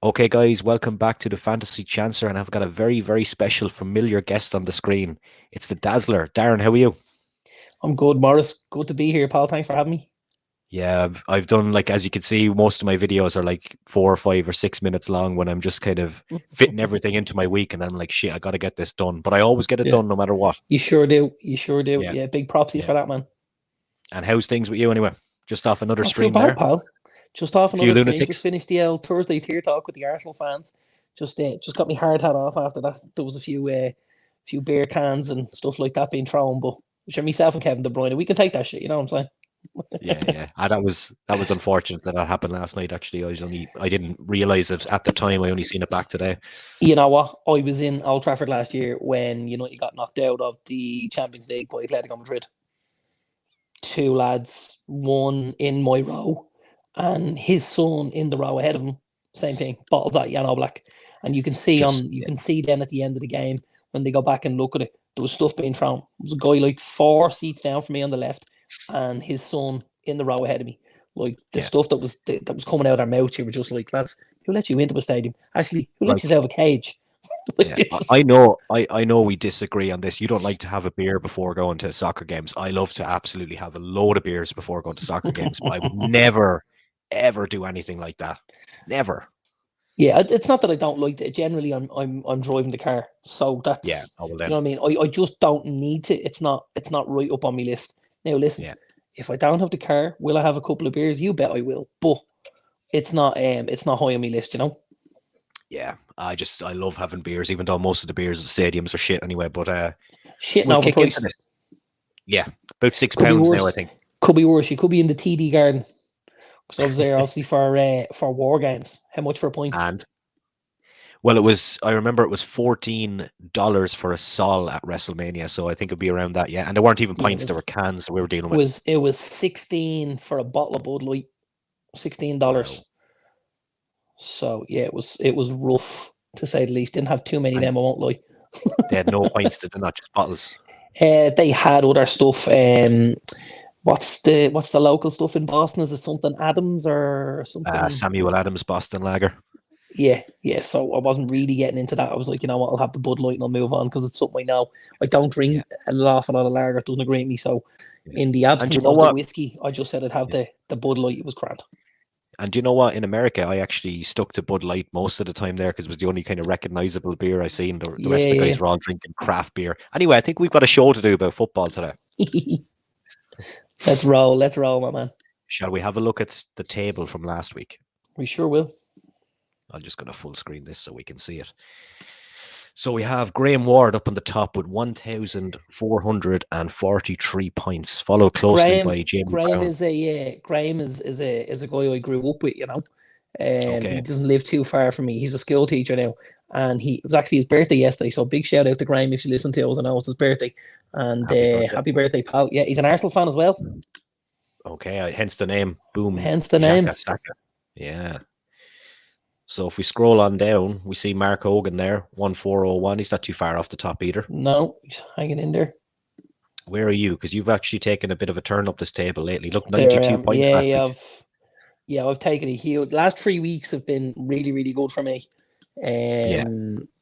Okay, guys, welcome back to the Fantasy Chancer, and I've got a very, very special, familiar guest on the screen. It's the Dazzler. Darren, how are you? I'm good, Maurice. Good to be here, pal. Thanks for having me. Yeah, I've done, like, as you can see, most of my videos are like 4 or 5 or 6 minutes long when I'm just kind of fitting everything into my week, and I'm like, shit, I got to get this done. But I always get it Yeah, done no matter what. you sure do. You sure do. Yeah, Yeah, big props to you yeah. for that, man. And how's things with you anyway? Just off another Not too stream bad, there? pal. Just off Few another stream. Just lunatics? finished the Thursday tier talk with the Arsenal fans. Just got me hard hat off after that. There was a few beer cans and stuff like that being thrown, but sure, myself and Kevin De Bruyne, we can take that shit. You know what I'm Yeah, saying? yeah. That was unfortunate that happened last night. Actually, I didn't realize it at the time. I only seen it back today. You know what? I was in Old Trafford last year when United got knocked out of the Champions League by Atletico Madrid. Two lads, one in my row, and his son in the row ahead of him. Same thing, bottles at Jan Oblak, and Just you can see then at the end of the game when they go back and look at it, there was stuff being thrown. There was a guy like 4 seats down from me on the left, and his son in the row ahead of me. Like the yeah. stuff that was coming out of their mouth, you were just like, lads, who let you into a stadium? Actually, who let you Like, out of a cage? Like, yeah, I know. I know we disagree on this. You don't like to have a beer before going to soccer games. I love to absolutely have a load of beers before going to soccer games, but I would never, ever do anything like that. Never. Yeah, it's not that I don't like it. Generally, I'm driving the car, so Yeah. that's Oh well you know then. what I mean. I just don't need to. It's not right up on my list. Now listen, Yeah. if I don't have the car, will I have a couple of beers? You bet I will. But it's not high on my list. You know. Yeah. I love having beers, even though most of the beers at stadiums are shit anyway. But Shitting we'll kick into overpriced. this. Yeah. About six Could be pounds now, I worse. think. Could be worse. You could be in the TD garden because I was there obviously for war games. How much for a pint? And well, I remember it was $14 for a Sol at WrestleMania, so I think it'd be around that, yeah. And there weren't even Yeah, it pints, there were was cans that we were dealing with. it was 16 for a bottle of Bud Light. Wow. $16. So yeah, it was rough to say the least. Didn't have too many of And them, I won't lie. they had no pints, did they not? Just bottles. They had other stuff. What's the local stuff in Boston? Is it something Adams or something? Samuel Adams Boston Lager. Yeah, yeah. So I wasn't really getting into that. I was like, you know what, I'll have the Bud Light and I'll move on because it's something I know. I don't Yeah, drink an awful lot of lager. It doesn't agree with me. So yeah. in the And you absence know of the what? whiskey, I just said I'd have Yeah. the Bud Light. It was grand. And do you know what? In America, I actually stuck to Bud Light most of the time there because it was the only kind of recognizable beer I seen. The rest of the Yeah, guys were all drinking craft beer. Anyway, I think we've got a show to do about football today. yeah. Let's roll, my man. Shall we have a look at the table from last week? We sure will. I'm just going to full screen this so we can see it. So we have Graham Ward up on the top with 1,443 points, followed closely Graham by Jamie Graham Brown. is a Graham is a guy I grew up with. He Okay, doesn't live too far from me. He's a school teacher now, and it was actually his birthday yesterday. So big shout out to Graham if you listen to us. I know it's his birthday, and happy birthday. happy birthday, pal. Yeah, he's an Arsenal fan as well. Okay, hence the name. Boom, Hence the name. Xhaka Saka. Yeah. So if we scroll on down, we see Mark Hogan there, 1,401. He's not too far off the top either. No, he's hanging in there. Where are you? Because you've actually taken a bit of a turn up this table lately. Look, There I 92 am. points Yeah, last yeah. week. I've taken a huge. Last 3 weeks have been really, really good for me. Yeah.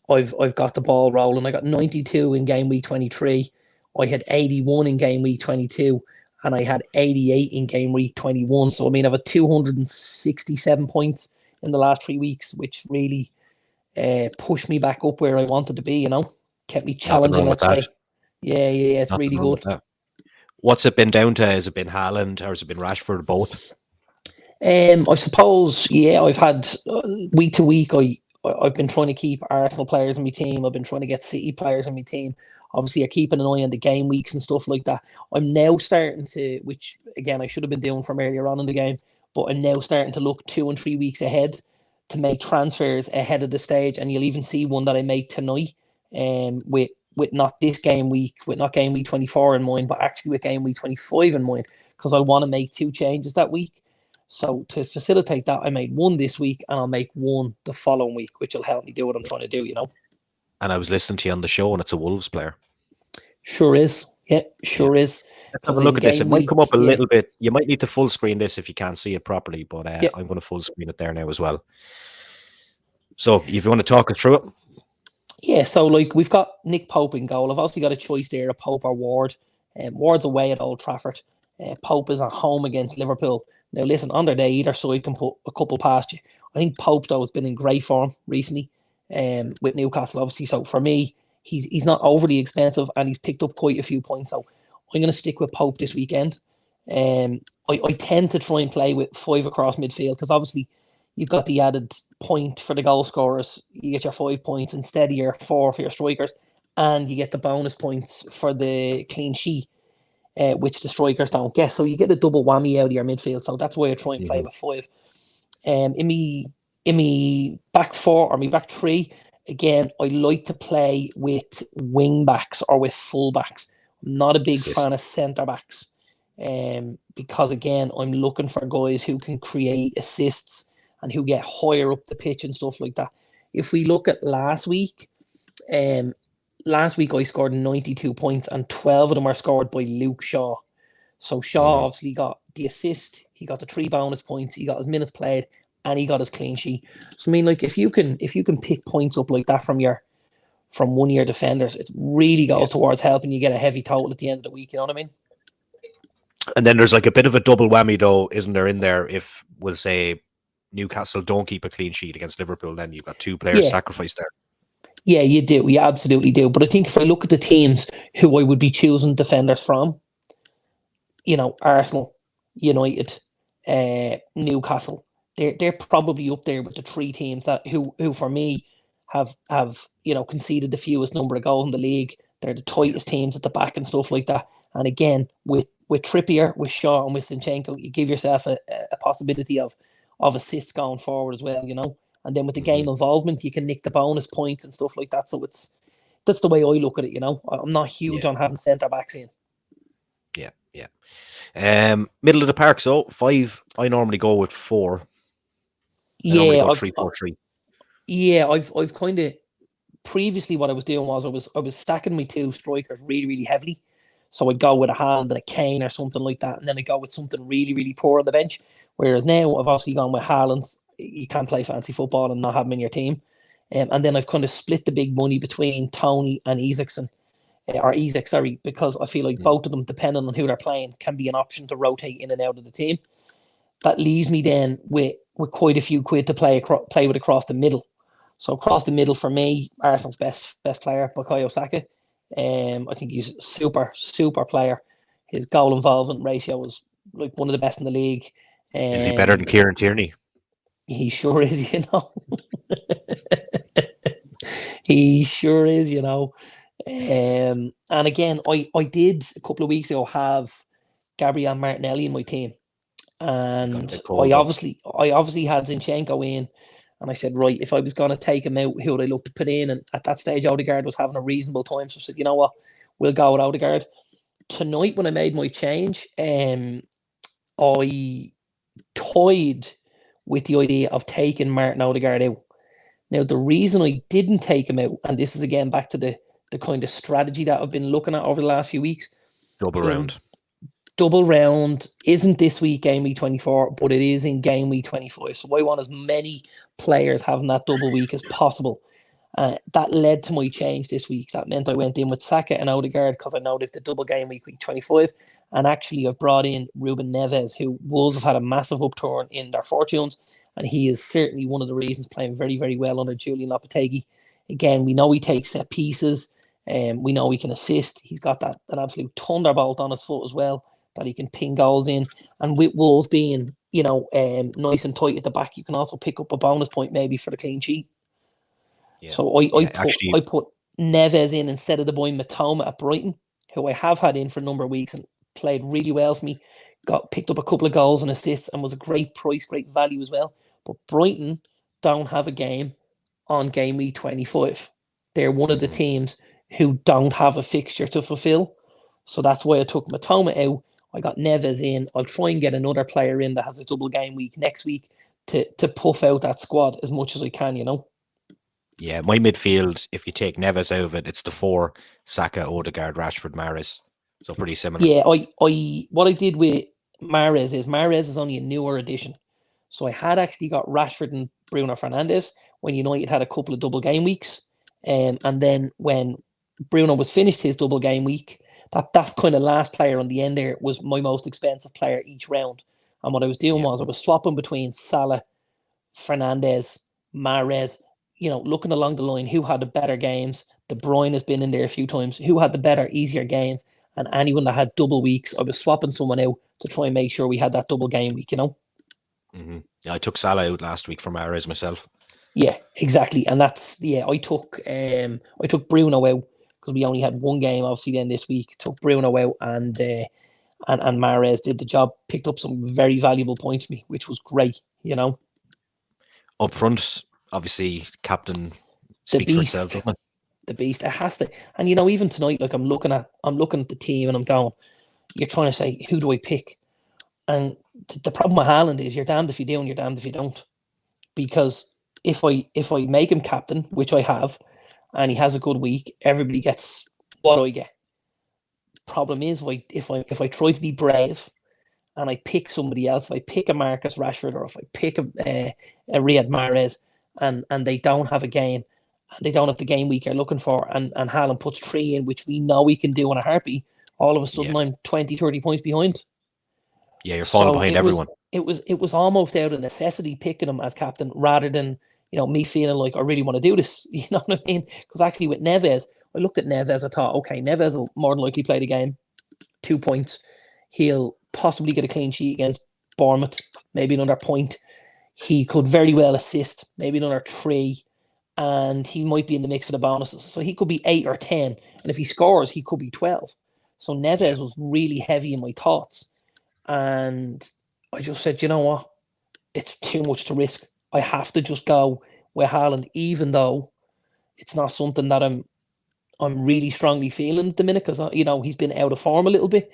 I've got the ball rolling. I got 92 in game week 23. I had 81 in game week 22, and I had 88 in game week 21. So I mean, I've had 267 points in the last 3 weeks, which really pushed me back up where I wanted to be. Kept me Nothing challenging. wrong with Let's that. say, yeah. It's Nothing really wrong good. with that. What's it been down to? Has it been Haaland or has it been Rashford? Both. I suppose, yeah, I've had week to week. I've been trying to keep Arsenal players in my team. I've been trying to get City players in my team. Obviously, I keep an eye on the game weeks and stuff like that. I'm now starting to, which again I should have been doing from earlier on in the game, but I'm now starting to look 2 and 3 weeks ahead to make transfers ahead of the stage. And you'll even see one that I make tonight, with not this game week, with not game week 24 in mind, but actually with game week 25 in mind, because I want to make two changes that week. So to facilitate that, I made one this week and I'll make one the following week, which will help me do what I'm trying to do. And I was listening to you on the show, and it's a Wolves player. Sure is. Yeah, Yeah. sure is. Let's have Because a in look at this. It game might come up week, a yeah, little bit. You might need to full screen this if you can't see it properly, but yeah. I'm going to full screen it there now as well. So if you want to talk us through it. Yeah, so like we've got Nick Pope in goal. I've also got a choice there of Pope or Ward. Ward's away at Old Trafford. Pope is at home against Liverpool. Now, listen, on their day, either side can put a couple past you. I think Pope, though, has been in great form recently with Newcastle, obviously. So for me, he's not overly expensive and he's picked up quite a few points. So I'm going to stick with Pope this weekend. I tend to try and play with 5 across midfield because obviously you've got the added point for the goal scorers. You get your 5 points instead of your 4 for your strikers, and you get the bonus points for the clean sheet, which the strikers don't get. So you get a double whammy out of your midfield. So that's why I try and play with 5. In me back 4 or me back 3, again, I like to play with wing backs or with full backs. I'm not a big fan of centre backs. Because again, I'm looking for guys who can create assists and who get higher up the pitch and stuff like that. If we look at last week I scored 92 points and 12 of them are scored by Luke Shaw. So Shaw obviously got the assist, he got the 3 bonus points, he got his minutes played, and he got his clean sheet. So I mean, like if you can pick points up like that from one of your defenders, it really goes towards helping you get a heavy total at the end of the week. You know what I mean? And then there's like a bit of a double whammy, though, isn't there, in there? If we'll say Newcastle don't keep a clean sheet against Liverpool, then you've got 2 players sacrificed there. Yeah, you do. You absolutely do. But I think if I look at the teams who I would be choosing defenders from, Arsenal, United, Newcastle, they're probably up there with the 3 teams that who for me have conceded the fewest number of goals in the league. They're the tightest teams at the back and stuff like that. And again, with Trippier, with Shaw, and with Zinchenko, you give yourself a possibility of assists going forward as well. And then with the game involvement, you can nick the bonus points and stuff like that. So that's the way I look at it. I'm not huge on having centre backs in. Yeah. Middle of the park, so 5. I normally go with 4. I normally go 3-4-3. Yeah, I've kind of previously what I was doing was I was stacking my 2 strikers really, really heavily. So I'd go with a Haaland and a Kane or something like that, and then I'd go with something really, really poor on the bench. Whereas now I've obviously gone with Haaland. You can't play fancy football and not have him in your team. And then I've kind of split the big money between Tony and Isaacson. Or Isaac, sorry, because I feel like both of them, depending on who they're playing, can be an option to rotate in and out of the team. That leaves me then with quite a few quid to play with across the middle. So across the middle for me, Arsenal's best player, Bukayo Saka. I think he's a super player. His goal involvement ratio is like one of the best in the league. Is he better than Kieran Tierney? He sure is, He sure is, And again, I did a couple of weeks ago have Gabriel Martinelli in my team, and I obviously had Zinchenko in, and I said, right, if I was going to take him out, who would I look to put in? And at that stage, Odegaard was having a reasonable time, so I said, you know what, we'll go with Odegaard. Tonight, when I made my change, I toyed with the idea of taking Martin Odegaard out. Now, the reason I didn't take him out, and this is again back to the kind of strategy that I've been looking at over the last few weeks. Double round isn't this week, game week 24, but it is in game week 25. So I want as many players having that double week as possible. That led to my change this week. That meant I went in with Saka and Odegaard because I know they've the double game week 25. And actually, I've brought in Ruben Neves, who Wolves have had a massive upturn in their fortunes. And he is certainly one of the reasons playing very, very well under Julian Lopetegui. Again, we know he takes set pieces. We know he can assist. He's got that absolute thunderbolt on his foot as well that he can ping goals in. And with Wolves being, nice and tight at the back, you can also pick up a bonus point maybe for the clean sheet. Yeah. So I put Neves in instead of the boy Matoma at Brighton, who I have had in for a number of weeks and played really well for me. Picked up a couple of goals and assists and was a great price, great value as well. But Brighton don't have a game on game week 25. They're one of the teams who don't have a fixture to fulfill. So that's why I took Matoma out. I got Neves in. I'll try and get another player in that has a double game week next week to puff out that squad as much as I can, Yeah, my midfield, if you take Neves out of it, it's the 4, Saka, Odegaard, Rashford, Maurice. So pretty similar. Yeah, what I did with Mahrez is only a newer addition. So I had actually got Rashford and Bruno Fernandes when United had a couple of double game weeks. And then when Bruno was finished his double game week, that kind of last player on the end there was my most expensive player each round. And what I was doing was I was swapping between Salah, Fernandes, Mahrez, looking along the line, who had the better games. De Bruyne has been in there a few times. Who had the better, easier games? And anyone that had double weeks, I was swapping someone out to try and make sure we had that double game week, Mm-hmm. Yeah, I took Salah out last week for Mahrez myself. Yeah, exactly. And that's, I took Bruno out because we only had one game, obviously, then this week. Took Bruno out and Mahrez did the job, picked up some very valuable points for me, which was great, Up front, obviously, captain The speaks for itself, beast. doesn't it? The beast. It has to. And even tonight, like I'm looking at the team and I'm going, you're trying to say, who do I pick? And the problem with Haaland is you're damned if you do and you're damned if you don't. Because if I make him captain, which I have, and he has a good week, everybody gets what I get. Problem is, if I try to be brave and I pick somebody else, if I pick a Marcus Rashford or if I pick a Riyad Mahrez and they don't have a game, they don't have the game week you're looking for, and Haaland puts 3 in, which we know we can do in a heartbeat, all of a sudden I'm 20, 30 points behind. Yeah, you're falling behind everyone. It was almost out of necessity picking him as captain rather than, me feeling like I really want to do this. You know what I mean? Because actually with Neves, I looked at Neves, I thought, okay, Neves will more than likely play the game. 2 points. He'll possibly get a clean sheet against Bournemouth, maybe another point. He could very well assist, maybe another 3. And he might be in the mix of the bonuses. So he could be 8 or 10. And if he scores, he could be 12. So Neves was really heavy in my thoughts. And I just said, you know what? It's too much to risk. I have to just go with Haaland, even though it's not something that I'm really strongly feeling at the minute because, he's been out of form a little bit.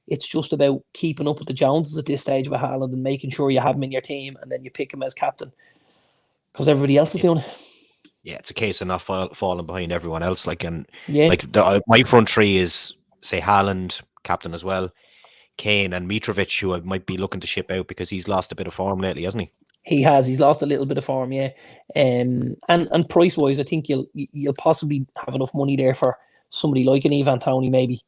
It's just about keeping up with the Joneses at this stage with Haaland and making sure you have him in your team and then you pick him as captain because everybody else is doing it. Yeah, it's a case of not falling behind everyone else. My front 3 is, say, Haaland, captain as well, Kane and Mitrovic, who I might be looking to ship out because he's lost a bit of form lately, hasn't he? He has. He's lost a little bit of form, yeah. And price wise, I think you'll possibly have enough money there for somebody like an Ivan Toney, maybe,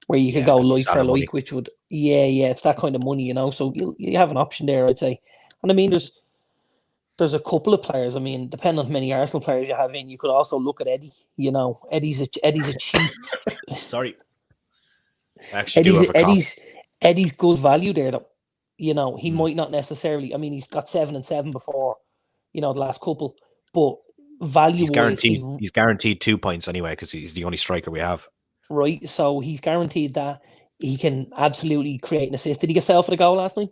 where you could go like for like, which would, it's that kind of money, So you have an option there, I'd say. And I mean, there's a couple of players. I mean, depending on how many Arsenal players you have in, you could also look at Eddie. Eddie's a cheap. Sorry, I actually do have a cough. Eddie's good value there, though. He might not necessarily. I mean, he's got 7 and 7 before, the last couple. But value he's guaranteed 2 points anyway because he's the only striker we have. Right, so he's guaranteed that he can absolutely create an assist. Did he get fouled for the goal last night?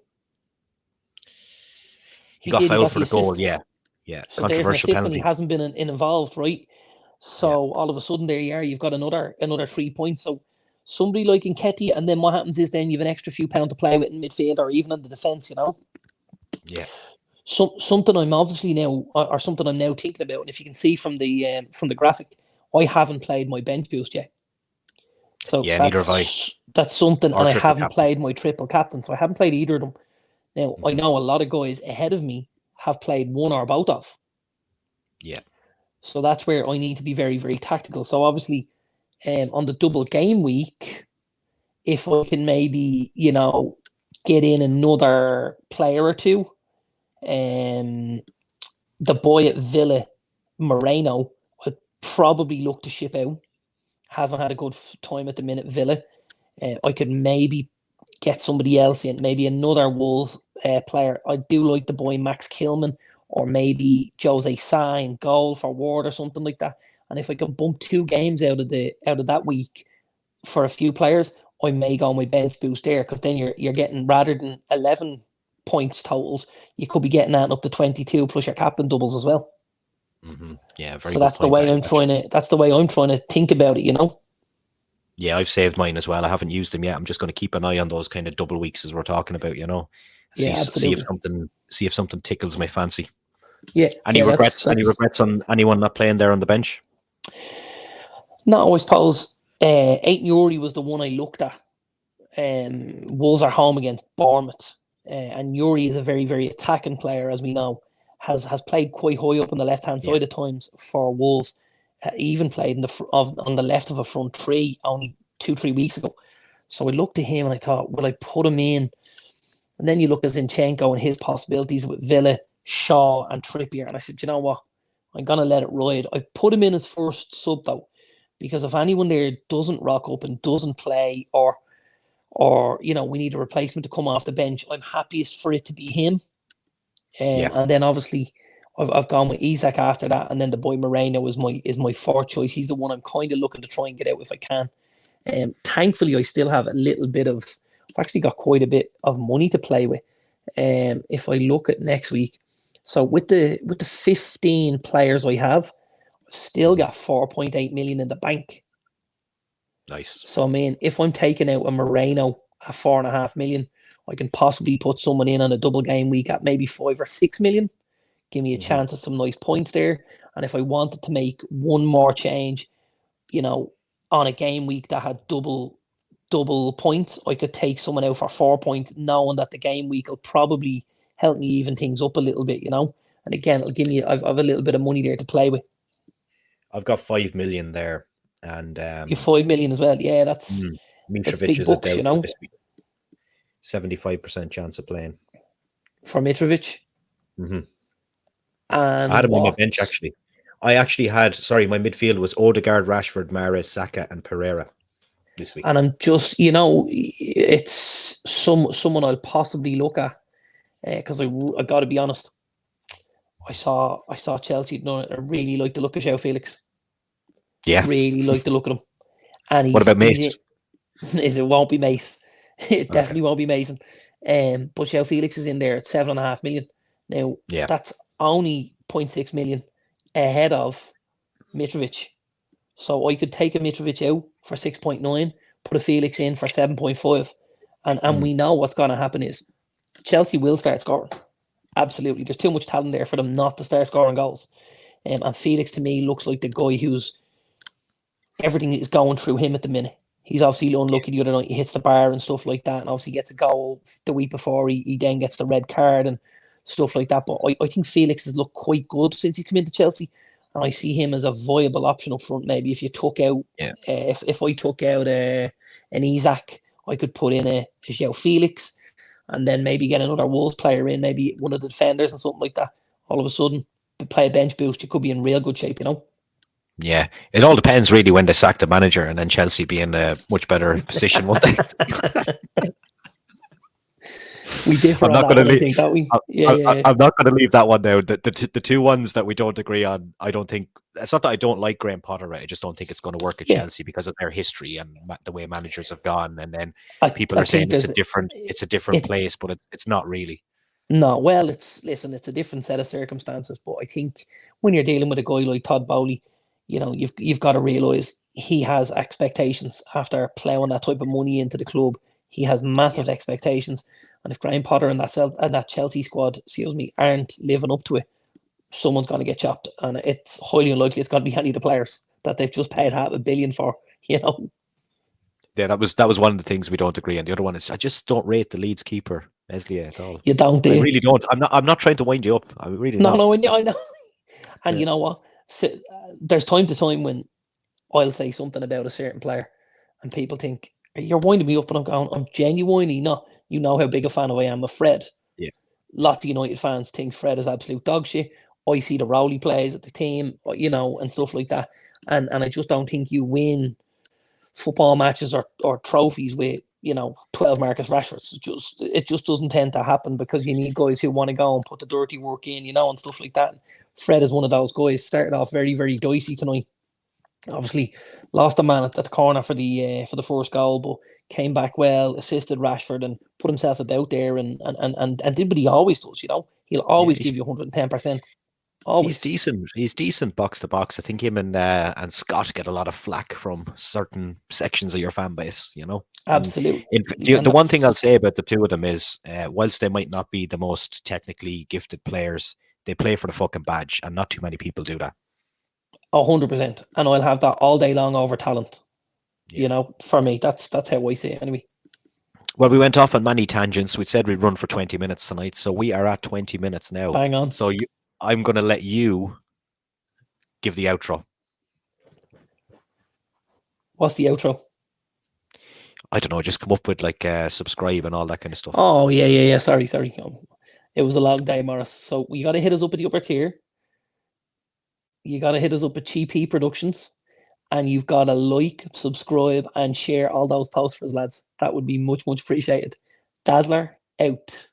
He got fouled for the goal. Yeah. So there's an assist and he hasn't been involved, right? So all of a sudden there you are. You've got another 3 points. So somebody like Nketiah, and then what happens is then you have an extra few pounds to play with in midfield or even in the defence, Yeah. Something I'm obviously now, or something I'm now thinking about, and if you can see from the graphic, I haven't played my bench boost yet. So neither have I. That's something, and I haven't played my triple captain, so I haven't played either of them. Now I know a lot of guys ahead of me have played one or both of. Yeah. So that's where I need to be very, very tactical. So obviously, on the double game week, if I can maybe, get in another player or two, the boy at Villa, Moreno, I'd probably look to ship out. Haven't had a good time at the minute, Villa. I could maybe get somebody else in, maybe another Wolves player. I do like the boy Max Kilman, or maybe Jose Sa in goal for Ward or something like that. And if I can bump 2 games out of that week for a few players, I may go on my bench boost there because then you're getting, rather than 11 points totals, you could be getting that up to 22 plus your captain doubles as well. Mm-hmm. Yeah, very. So that's the way I'm trying to. That's the way I'm trying to think about it. Yeah, I've saved mine as well. I haven't used them yet. I'm just going to keep an eye on those kind of double weeks as we're talking about. See if something tickles my fancy. Yeah. Any regrets? Any regrets on anyone not playing there on the bench? No, I suppose Aït-Nouri was the one I looked at. Wolves are home against Bournemouth, and Nouri is a very, very attacking player, as we know. has played quite high up on the left hand side at times for Wolves. He even played in on the left of a front three only 2-3 weeks ago. So I looked at him and I thought, will I put him in? And then you look at Zinchenko and his possibilities with Villa, Shaw, and Trippier, and I said, you know what? I'm gonna let it ride. I put him in as first sub though, because if anyone there doesn't rock up and doesn't play, or we need a replacement to come off the bench, I'm happiest for it to be him. And then obviously I've gone with Isak after that, and then the boy Moreno is my fourth choice. He's the one I'm kind of looking to try and get out if I can. Thankfully, I still have a little bit of. I've actually got quite a bit of money to play with. If I look at next week, so with the 15 players I have, I've still got 4.8 million in the bank. Nice. So I mean, if I'm taking out a Moreno at 4.5 million, I can possibly put someone in on a double game week at maybe 5 or 6 million. Give me a chance at some nice points there. And if I wanted to make one more change, on a game week that had double points, I could take someone out for 4 points, knowing that the game week will probably help me even things up a little bit, And again, it'll give me, I've a little bit of money there to play with. I've got 5 million there, and you 5 million as well. Yeah, that's Mitrovic big is bucks, a doubt this week. 75% chance of playing for Mitrovic. And I had him on my bench actually. I actually had, my midfield was Odegaard, Rashford, Mahrez, Saka, and Pereira this week. And I'm just, it's someone I'll possibly look at, because I got to be honest. I saw Chelsea doing it. I really like the look of João Felix. Yeah, really like the look of him. And what about Mace? It won't be Mace. It definitely won't be Mason. But João Felix is in there at 7.5 million. Now that's only 0.6 million ahead of Mitrovic. So I could take a Mitrovic out for 6.9, put a Felix in for 7.5, and we know what's going to happen is Chelsea will start scoring. Absolutely. There's too much talent there for them not to start scoring goals. And Felix, to me, looks like the guy who's everything is going through him at the minute. He's obviously unlucky the other night. He hits the bar and stuff like that, and obviously gets a goal the week before. He then gets the red card and stuff like that. But I think Felix has looked quite good since he came into Chelsea, and I see him as a viable option up front. Maybe if you took out, if I took out an Isak, I could put in a João Felix, and then maybe get another Wolves player in, maybe one of the defenders and something like that. All of a sudden, to play a bench boost, you could be in real good shape, Yeah, it all depends really when they sack the manager, and then Chelsea be in a much better position, won't they? We differ on that one, I think, don't we? I'm not going to leave that one now. The two ones that we don't agree on, I don't think, it's not that I don't like Graham Potter, right? I just don't think it's going to work at Chelsea because of their history and the way managers have gone. And then people are saying it's a different place, but it's not really. No, well, it's a different set of circumstances. But I think when you're dealing with a guy like Todd Bowley, you've got to realise he has expectations after ploughing that type of money into the club. He has massive expectations, and if Graham Potter and that Chelsea squad, aren't living up to it, someone's going to get chopped, and it's highly unlikely it's going to be any of the players that they've just paid $500 million for. Yeah, that was one of the things we don't agree on. The other one is I just don't rate the Leeds keeper Meslier at all. You don't, I really don't. I'm not trying to wind you up. I really no, I know. And you know what? So, there's time to time when I'll say something about a certain player, and people think you're winding me up, and I'm going, I'm genuinely not. You know how big a fan I am of Fred. Yeah. Lots of United fans think Fred is absolute dog shit. I see the role he plays at the team, and stuff like that. And I just don't think you win football matches or trophies with 12 Marcus Rashfords. It just doesn't tend to happen because you need guys who want to go and put the dirty work in, and stuff like that. Fred is one of those guys. Started off very, very dicey tonight. Obviously, lost a man at the corner for the first goal, but came back well, assisted Rashford and put himself about there and did what he always does. He'll always give you 110%. Always. He's decent box to box. I think him and Scott get a lot of flack from certain sections of your fan base. Absolutely. The one thing I'll say about the two of them is, whilst they might not be the most technically gifted players, they play for the fucking badge, and not too many people do that. 100%, and I'll have that all day long over talent. For me, that's how I see it anyway. Well, we went off on many tangents. We said we'd run for 20 minutes tonight, so we are at 20 minutes now. Bang on. So I'm going to let you give the outro. What's the outro? I don't know. Just come up with like subscribe and all that kind of stuff. Oh, yeah. Sorry. It was a long day, Maurice. So you got to hit us up at the upper tier. You got to hit us up at GP Productions. And you've got to like, subscribe, and share all those posts for us, lads. That would be much, much appreciated. Dazzler, out.